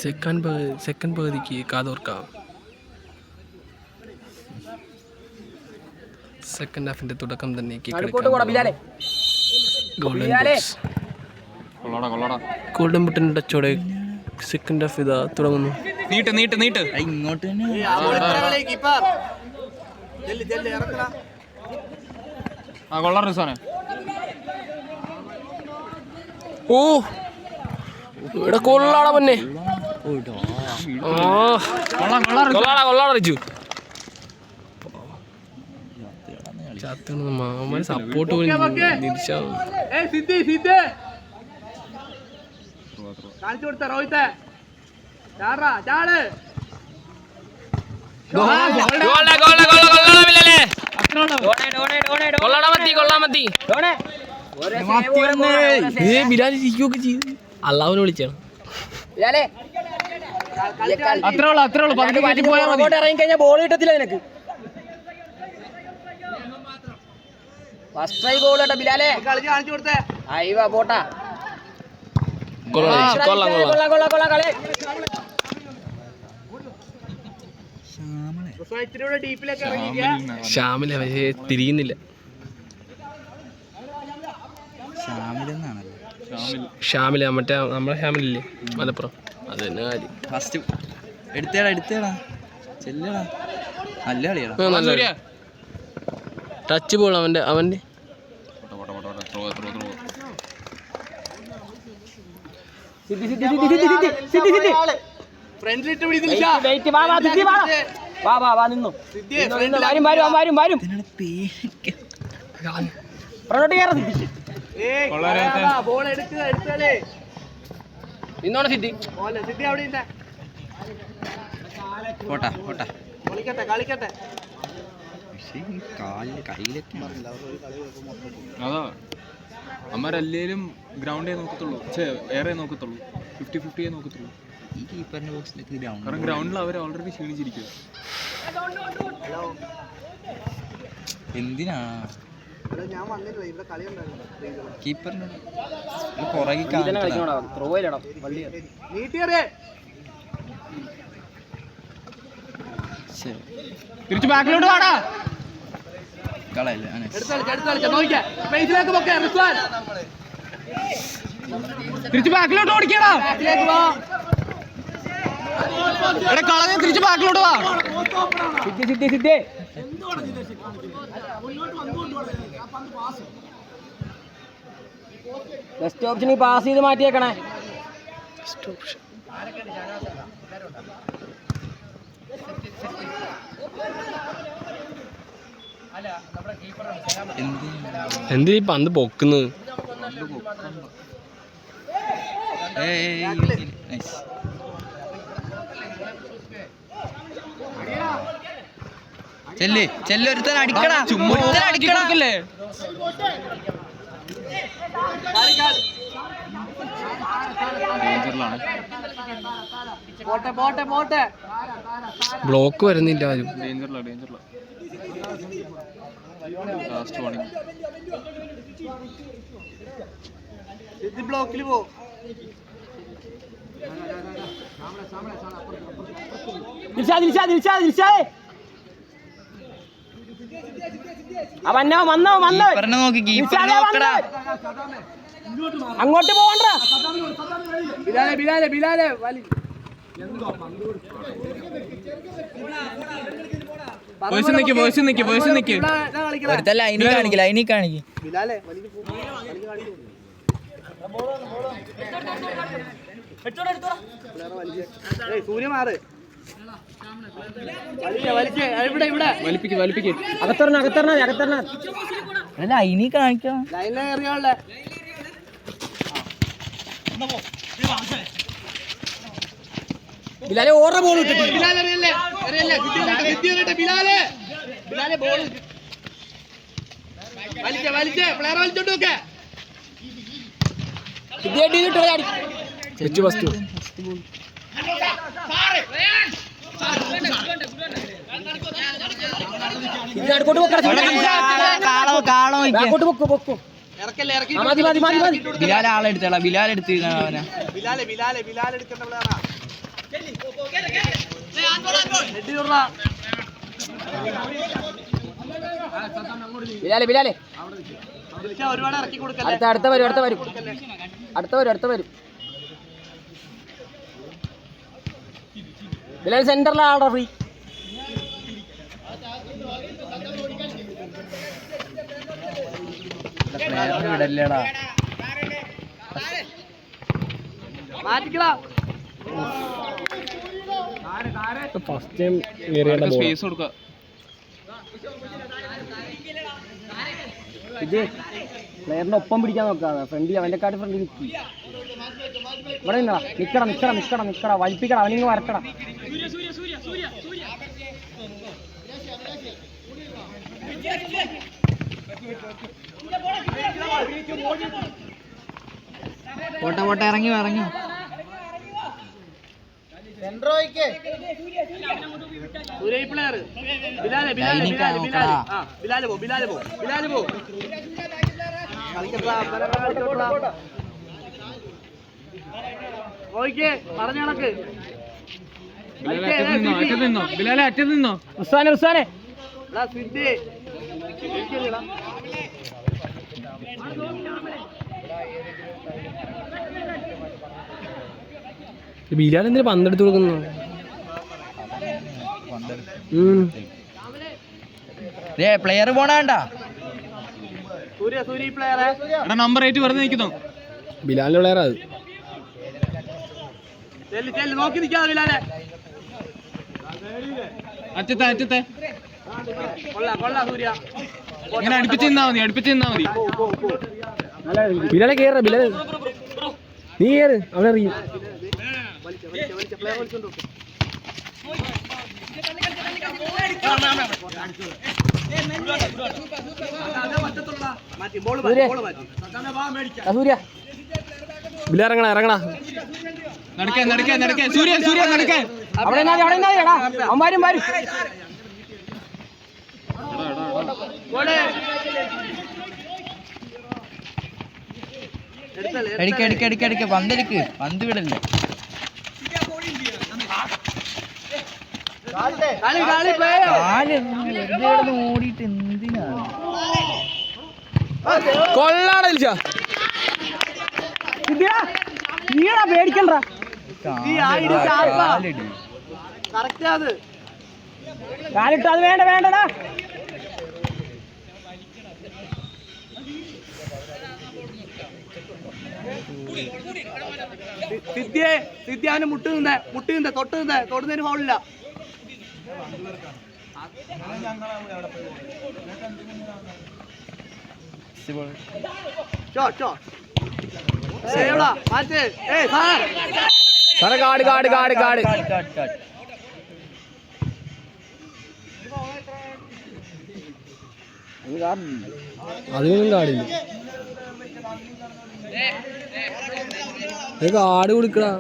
Second പകുതിക്ക് കാതോർക്കാം. Second ഹാഫിന്റെ തുടക്കം തന്നെ ഗോൾഡൻ ബട്ടൺ ടച്ചോടെ സെക്കൻഡ് ഹാഫ് ഇതാ തുടങ്ങുന്നു. ഇങ്ങോട്ട് ഓ ഇവിടെ കൊള്ളാടാ പൊന്നെ, കൊള്ളാറിച്ചു മാമന് സപ്പോർട്ട് പോലും തിരിച്ചാവും. അള്ളാവിനെ വിളിച്ചാണ്. ഇറങ്ങിക്കഴിഞ്ഞാൽ ബോൾ കിട്ടത്തില്ല നിനക്ക്. ഫസ്റ്റ് ട്രൈ ഗോൾ കേട്ടോ ബിലാലെ. അയ്യോ പോട്ടാ, ഷാമിലെ പക്ഷേ തിരിയുന്നില്ല. ഷാമില മറ്റേ നമ്മളെ ഷാമിലില്ലേ മലപ്പുറം, അത് തന്നെ കാര്യം. ഫസ്റ്റ് എടുത്തേടാ ചെല്ലടാ, നല്ല കളിയാ. ടച്ച് ബോൾ അവൻ്റെ നിന്നോടെ സിറ്റി പോട്ടാ കളിക്കട്ടെ. അതാ അമ്മരല്ലേലും ഗ്രൗണ്ടേ നോക്കത്തുള്ളൂ, ഏറെ നോക്കത്തുള്ളൂ, 50-50 നോക്കത്തുള്ളൂ. ഈ കീപ്പറിന്റെ ബോക്സിലേക്ക് കാരണം ഗ്രൗണ്ടിൽ അവർ ഓൾറെഡി ക്ഷീണിച്ചിരിക്കുക. എന്തിനാ കീപ്പറിന്റെ തിരിച്ചു ബാക്കിലോട്ട് വാടാ. തിരിച്ചു ബാക്കിലോട്ട് ഓടിക്കടാ. കളഞ്ഞ തിരിച്ചു ബാക്കിലോട്ട് വാ. സിദ്ധി ബെസ്റ്റ് ഓപ്ഷൻ പാസ് ചെയ്ത് മാറ്റിയേക്കണേ. എന്ത് ഈ പന്ത് പൊക്കുന്നത്? ചെല്ലൊരുത്തൻ അടിക്കടാ, അടിക്കടല്ലേ. ബ്ലോക്ക് വരുന്നില്ല ആരും. ഡേഞ്ചറില ലാസ്റ്റ് വാണിംഗ്. ബ്ലോക്കിൽ പോ. അങ്ങോട്ട് പോകണ്ട. ബിലാലെ ലൈനി കാണിക്ക്. സൂര്യമാറ് വലിപ്പിക്ക് അകത്തറ ലൈനി കാണിക്കണം. ലൈനിലെ ബിലാലെ ഓറ ബോൾ ഇട്ടിട്ട് ബിലാലെ ബോൾ വലിച്ചേ പ്ലെയർ വലിച്ചോണ്ട് നോക്കേ. ബിലാൽ ആളെടുത്തോളാം. ബിലാൽ എടുത്ത് ബിലാൽ എടുക്കേണ്ട ബിലാലെ ഒരുപാട് ഇറക്കി കൊടുക്കല്ലേ. അടുത്ത വരും ബിലാൽ സെന്ററിലാണ് ഫ്രീ. വിടല്ലേടാ മാറ്റിക്കടാ. ഫസ്റ്റ് ടൈം ഏറിയേണ്ട ബോൾ. സ്പേസ് കൊടുക്കുക. ഇത് പ്ലെയറിന്റെ ഒപ്പം പിടിക്കാൻ നോക്കാതെ ഫ്രണ്ടിൽ അവന്റെ കാട്ടി ഫ്രണ്ടിൽ നിൽക്കി. ഇവിടെ നിക്കടാ വലിപ്പിക്കടാ അവനിങ്ങ് വരട്ടടാ. പോട്ടെ ഇറങ്ങി സൂര്യ പ്ലെയർ ബിലാലെ പോ. നോക്കിക്കേ പറഞ്ഞ കണക്ക്. ബിലാലെ അറ്റത്ത് നിന്നോ. ഉസ്മാനെ സിദ്ധി ബിലാൽ എന്തിനാ പന്തെടുത്ത് കൊടുക്കുന്നു? പ്ലെയർ പോണാണ്ട. സൂര്യ പ്ലെയറെ നമ്പർ 8 വെറുതെ നിൽക്കുന്നു. ബിലാലിന്റെ പ്ലെയർ അത്. ചെല്ല് നോക്കി നിൽക്കാതെ ബിലാലെ. അറ്റത്തെ കൊള്ളാം സൂര്യ. ഇങ്ങനെ അടുപ്പിച്ച് നിന്നാ മതി. ബിലാലെ കേറ. ബിലാൽ നീ കേറ്, അവനെ അറിയും. ബിലാൽ ഇറങ്ങണ നടക്കേ സൂര്യ നടക്കേ. അവിടെ അവന്മാരും വരും. എടുക്ക പന്ത് വിടല്ലേ. ഓടിയിട്ട് എന്തിനാണ് കൊള്ളാടാ പേടിക്കണ്ട. കാലിട്ട് അത് വേണ്ടടാ. സിദ്ധ്യാന് മുട്ടുനിന്നേ തൊടുന്നതിന് ഫോണില്ല. കാട്. അതിനൊന്നും കാടില്ല. കാട് കൊടുക്കടാ.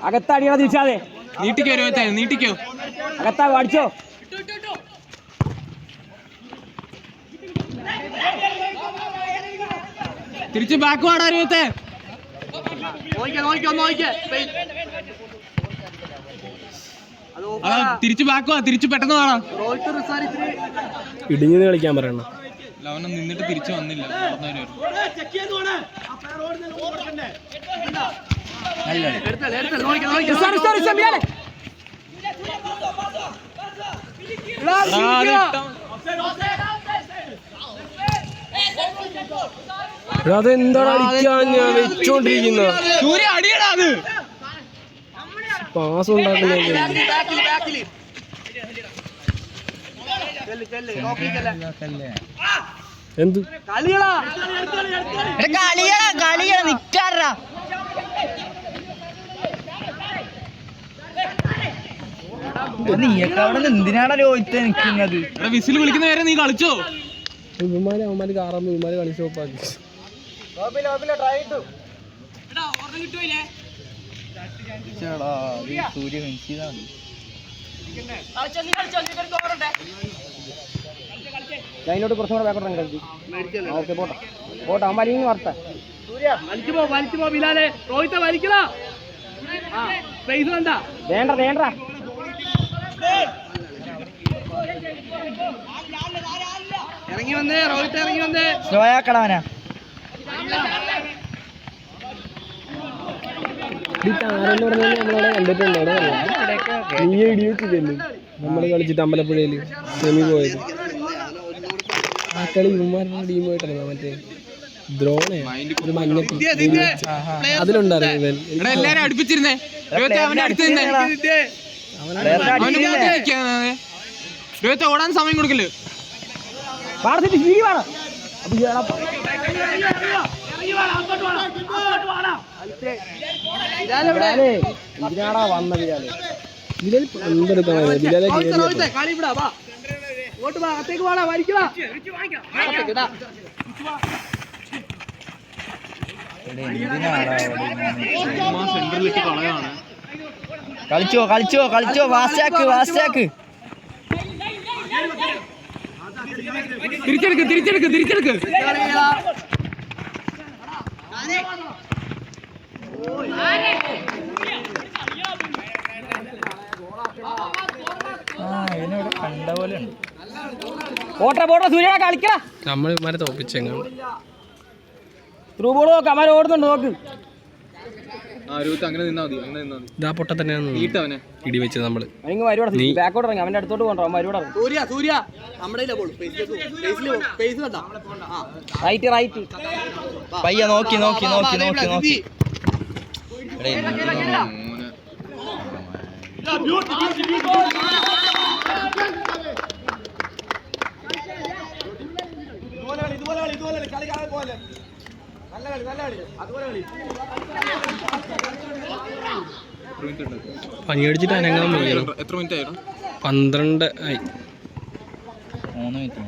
അകത്തടിയണ തിരിച്ചാതെ. നീട്ടിക്കോ അകത്താ അടിച്ചോ. തിരിച്ച് ബാക്ക് വാടാ. തിരിച്ച് ബാക്ക് വാ. തിരിച്ച് പെട്ടെന്ന് വാടാ. ഇടിഞ്ഞ് കളിക്കാൻ പറയണ. ലവനം നിന്നിട്ട് തിരിച്ചു വന്നില്ല. അതെന്താണ് അടിക്കാൻ ഞാൻ വെച്ചോണ്ടിരിക്കുന്ന. സൂര്യ അടിയടാ. അത് പാസ് ഉണ്ടാക്കുന്ന എന്ത് കളിയാ നിക്കാറാ. നീയൊക്കെ അവിടെ എന്തിനാണ് ലോഹിത്ത് നിൽക്കുന്നത്? വിസിൽ വിളിക്കുന്ന നേരം നീ കളിച്ചോ? അവന്മാര് കാറുമ്പോ ഇവന്മാര് കളിച്ച് നോപ്പാക്കി. സൂര്യ അതിനോട് കുറച്ചും കൂടെ ബാക്കോട്ട് കളിക്കും. ഓക്കെ പോട്ടെ പോട്ടെ, അവൻ വലിയ വാർത്ത. വലിച്ചു പോ ബിലാലെ. റോഹിത്തെ വലിക്കടാ. സ്പേസ് വേണ്ട. വേണ്ട വേണ്ട. ഇറങ്ങി വന്നേ റോഹിത്ത്, ഇറങ്ങി വന്നേ. സ്ലോയാക്കടവനാ നമ്മളവിടെ കണ്ടിട്ടുണ്ടോ? നീ ഇടിയോ ചെയ്തല്ലേ നമ്മൾ കളിച്ചിട്ട് അമ്പലപ്പുഴയിൽ സെമി പോയത്. ആ കളി ഇവന്മാരുടെ ടീമായിട്ടല്ല, മറ്റേ ദ്രോണേ ഒരു മഞ്ഞ അതിലുണ്ടായിരുന്നു. എല്ലാരും അടുപ്പിച്ചിരുന്നേ. അവന്റെ അടുത്ത് രോഹിത്ത് ഓടാൻ സമയം കൊടുക്കല്. ഇതിനാടാ വന്ന ബിലാല്. ബിലാൽ എന്തെടുക്കാൻ ബിലാലെ കളി വിടാ. വാ ഇങ്ങോട്ട് വാ, അകത്തേക്ക് വാടാ, വലിക്കടാ. സെന്ററിലിട്ട് കളയാണ്. കളിച്ചോ കളിച്ചോ കളിച്ചോ, വാസ്റ്റാക്ക് വാസ്റ്റാക്ക്. തിരിച്ചെടുക്ക് തിരിച്ചെടുക്ക് തിരിച്ചെടുക്ക്. കണ്ട പോലെ പോട്ടെ പോട്ടെ, സൂര്യ കളിക്കടാ. നമ്മൾ ഇവന്മാരെ തോപ്പിച്ചെങ്ങാണ്. ത്രൂ ബോൾ നോക്ക്, അവന്മാർ ഓടുന്നുണ്ട് നോക്ക്. അങ്ങനെ നിന്നാ മതി, അങ്ങനെ നിന്നാ മതി. ഇതാ പൊട്ട തന്നെയാണ് ഇടി വെച്ചത് നമ്മള്. ബാക്കോട്ട് ഇറങ്ങി, അവന്റെ അടുത്തോട്ട് പോകണ്ടോ, അവൻ വരുവാ. സൂര്യ സൂര്യ നമ്മുടെ സ്പേസ് വേണ്ട. റൈറ്റ് റൈറ്റ് പയ്യ നോക്കി നോക്കി നോക്കി നോക്കി നോക്കി. പനി അടിച്ചിട്ട് അനങ്ങാൻ പോയാലോ. എത്ര മിനിറ്റ് ആയിരുന്നു? 12 ആയി. 3 മിനിറ്റ്.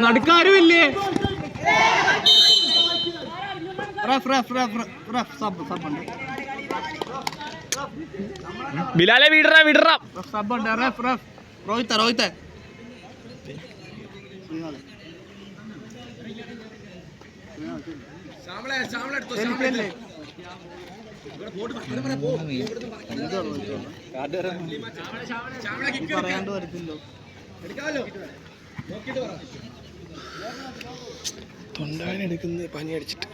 നടുക്കാരും ഇല്ലേ? ബിലാലെ വിടറാ വിടറാ. റോഹിത്തെ റോഹിത്തെ പറയാണ്ട് വരത്തില്ലോ. തൊണ്ടവേന എടുക്കുന്നത് പനി അടിച്ചിട്ട്.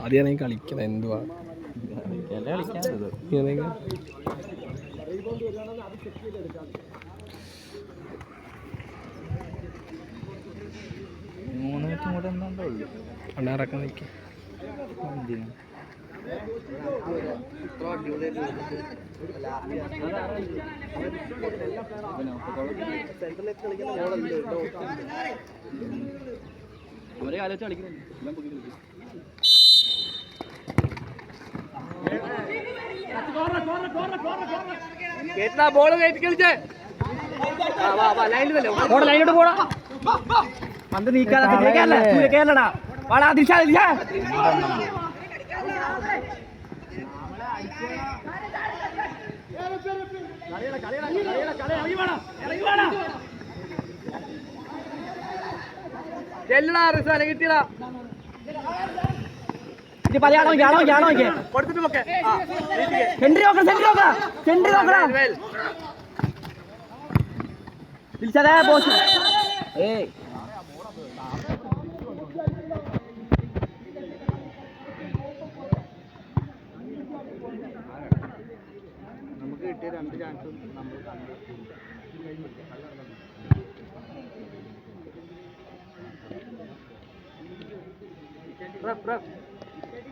ആദ്യമാണ് കളിക്കുന്നത്. എന്തുവാ കണ്ടാറക്കാൻ നിൽക്കുക. ഒരേ ആലോചിച്ച് കളിക്കുന്നുണ്ട്. ബോള് കയറ്റി കളിച്ചേ. ലൈനോട്ട് പോടാ. പന്ത് നീക്കാതെ കേരളടാ. വാടാ ദിശ ദിശ. ചെല്ലടാ റിസാനെ കിട്ടിയടാ. കൊടുത്തിട്ട് നോക്കേ. സെന്ററി നോക്കണം, സെന്ററി നോക്കാം, സെന്ററി നോക്കടാ. ദിൽഷാദേ ബോസ്. ഏയ് നമുക്ക് കിട്ടിയ 2 ചാൻസും നമ്മൾ കണ്ടു.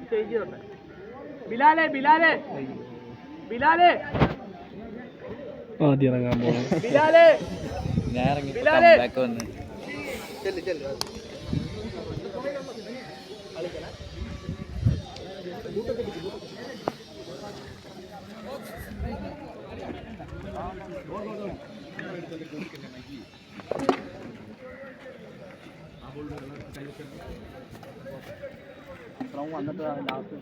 ചേഞ്ച് ചെയ്തോട്ടെ. ബിലാലെ ബിലാലെ ബിലാലെ ആദ്യം ഇറങ്ങാൻ പോകണം. ബിലാലെ ബിലാലെ ചെല്ല് ചെല്ല്. വന്നിട്ട് ലാസ്റ്റ്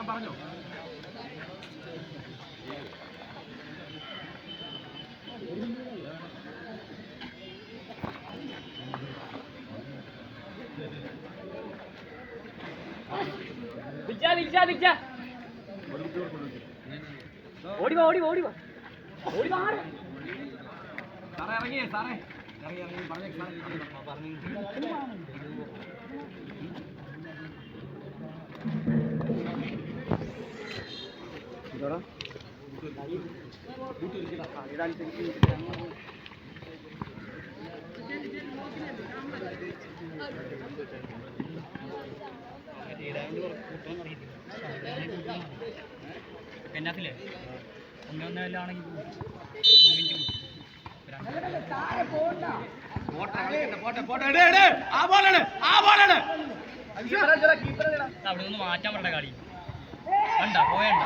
പറഞ്ഞോ ഓടിവാ ഓടിവാ ഓടിവാ ഓടിവാ സാറേ ഇറങ്ങിയേ സാറേ ഇറങ്ങി പറഞ്ഞേ സാറേ പറഞ്ഞു എന്നാത്തില്ലേ ഒന്നൊന്നല്ലാണെങ്കിൽ അവിടെ നിന്ന് മാറ്റാൻ പറഞ്ഞ കളി കണ്ട പോയണ്ട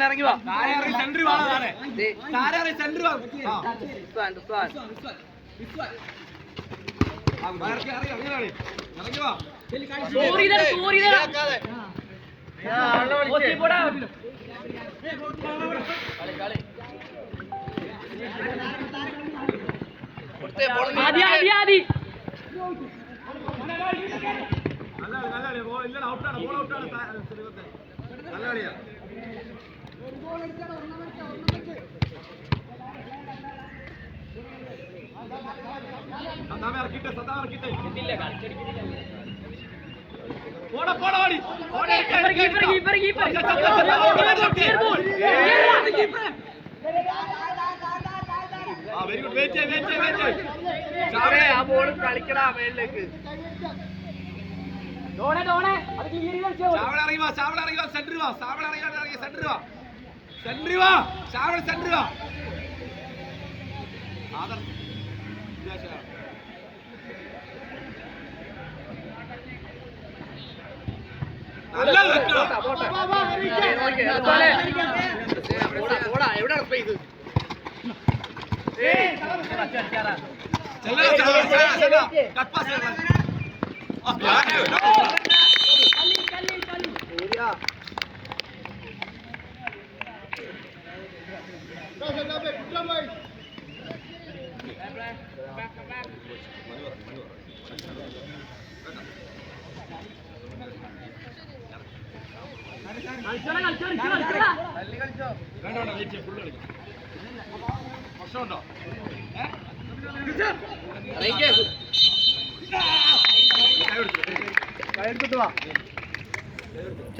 ഇറങ്ങി വാ വെരി ഗുഡ് വെയിറ്റ് ആ ബോൾ കളിക്കടാ മേളിലേക്ക് എവിടെ സ്പേസ് പ്രശ്നമുണ്ടോ കൈ എടുത്തിട്ട് വാ